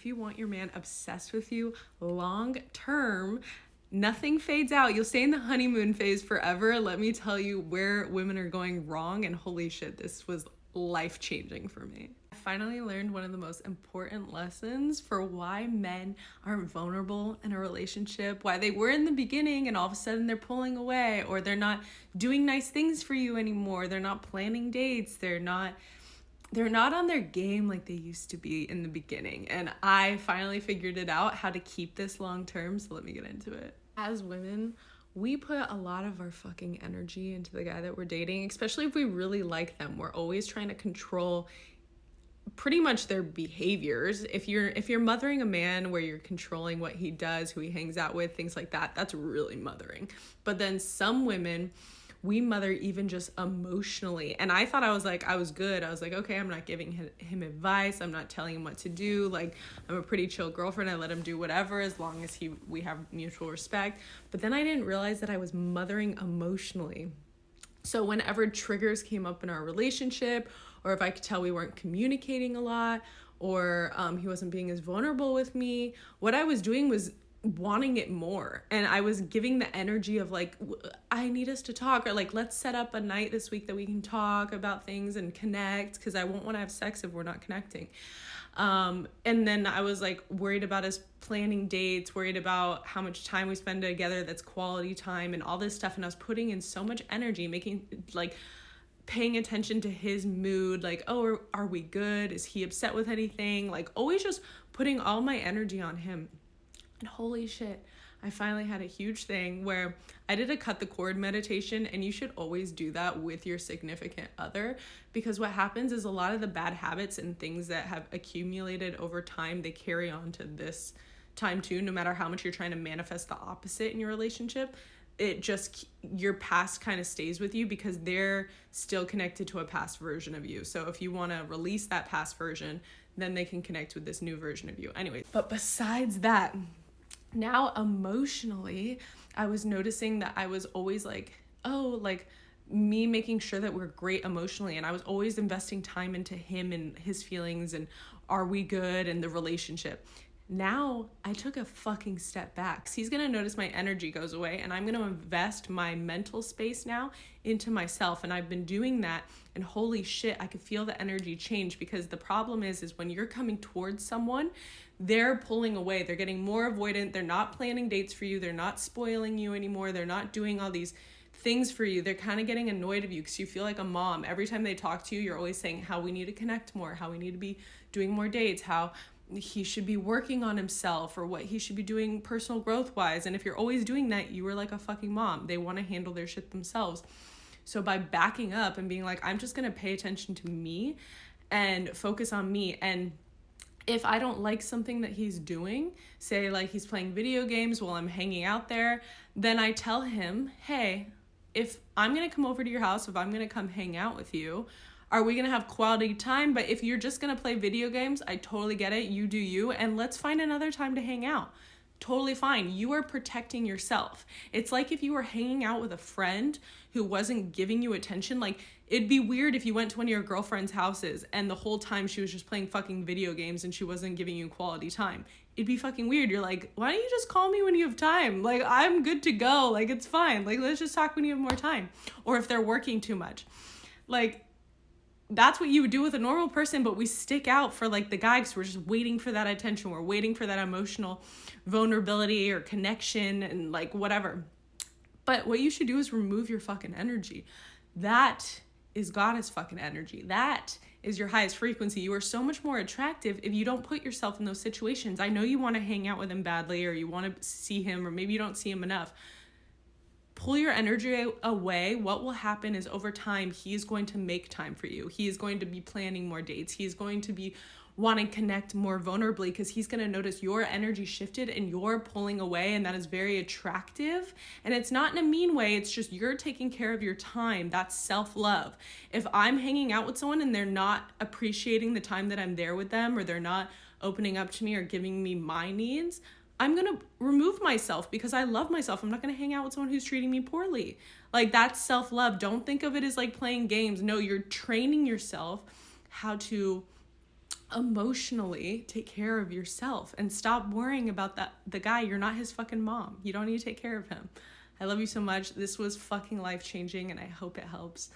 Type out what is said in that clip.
if you want your man obsessed with you long term, nothing fades out. You'll stay in the honeymoon phase forever. Let me tell you where women are going wrong, and holy shit, this was life-changing for me. I finally learned one of the most important lessons for why men aren't vulnerable in a relationship, why they were in the beginning and all of a sudden they're pulling away, or they're not doing nice things for you anymore. They're not planning dates. They're not on their game like they used to be in the beginning. And I finally figured it out, how to keep this long term. So let me get into it. As women, we put a lot of our fucking energy into the guy that we're dating, especially if we really like them. We're always trying to control pretty much their behaviors. If you're mothering a man where you're controlling what he does, who he hangs out with, things like that, that's really mothering. But then some women, we mother even just emotionally. And I thought I was good. I was like, okay, I'm not giving him advice. I'm not telling him what to do. Like, I'm a pretty chill girlfriend. I let him do whatever as long as we have mutual respect. But then I didn't realize that I was mothering emotionally. So whenever triggers came up in our relationship, or if I could tell we weren't communicating a lot, or he wasn't being as vulnerable with me, what I was doing was wanting it more. And I was giving the energy of like, I need us to talk, or like, let's set up a night this week that we can talk about things and connect, because I won't want to have sex if we're not connecting. And then I was like worried about us planning dates, worried about how much time we spend together that's quality time and all this stuff. And I was putting in so much energy, paying attention to his mood, like, oh, are we good? Is he upset with anything? Like, always just putting all my energy on him. And holy shit, I finally had a huge thing where I did a cut the cord meditation, and you should always do that with your significant other, because what happens is a lot of the bad habits and things that have accumulated over time, they carry on to this time too. No matter how much you're trying to manifest the opposite in your relationship, your past kind of stays with you because they're still connected to a past version of you. So if you want to release that past version, then they can connect with this new version of you. Anyway, but besides that, now emotionally, I was noticing that I was always like, me making sure that we're great emotionally. And I was always investing time into him and his feelings and are we good and the relationship. Now I took a fucking step back. He's going to notice my energy goes away, and I'm going to invest my mental space now into myself. And I've been doing that, and holy shit, I could feel the energy change, because the problem is when you're coming towards someone, they're pulling away. They're getting more avoidant. They're not planning dates for you. They're not spoiling you anymore. They're not doing all these things for you. They're kind of getting annoyed of you because you feel like a mom. Every time they talk to you, you're always saying how we need to connect more, how we need to be doing more dates, how he should be working on himself, or what he should be doing personal growth wise. And if you're always doing that, you are like a fucking mom. They want to handle their shit themselves. So by backing up and being like, I'm just going to pay attention to me and focus on me. And if I don't like something that he's doing, say like he's playing video games while I'm hanging out there, then I tell him, hey, if I'm going to come over to your house, if I'm going to come hang out with you, are we going to have quality time? But if you're just going to play video games, I totally get it. You do you. And let's find another time to hang out. Totally fine. You are protecting yourself. It's like if you were hanging out with a friend who wasn't giving you attention. Like, it'd be weird if you went to one of your girlfriend's houses and the whole time she was just playing fucking video games and she wasn't giving you quality time. It'd be fucking weird. You're like, why don't you just call me when you have time? Like, I'm good to go. Like, it's fine. Like, let's just talk when you have more time. Or if they're working too much. Like, that's what you would do with a normal person, but we stick out for like the guy because we're just waiting for that attention. We're waiting for that emotional vulnerability or connection and like whatever. But what you should do is remove your fucking energy. That is goddess fucking energy. That is your highest frequency. You are so much more attractive if you don't put yourself in those situations. I know you want to hang out with him badly, or you want to see him, or maybe you don't see him enough. Pull your energy away. What will happen is over time, he is going to make time for you. He is going to be planning more dates. He is going to be wanting to connect more vulnerably because he's going to notice your energy shifted and you're pulling away, and that is very attractive. And it's not in a mean way. It's just you're taking care of your time. That's self-love. If I'm hanging out with someone and they're not appreciating the time that I'm there with them, or they're not opening up to me or giving me my needs, I'm going to remove myself because I love myself. I'm not going to hang out with someone who's treating me poorly. Like, that's self-love. Don't think of it as like playing games. No, you're training yourself how to emotionally take care of yourself and stop worrying about the guy. You're not his fucking mom. You don't need to take care of him. I love you so much. This was fucking life changing, and I hope it helps.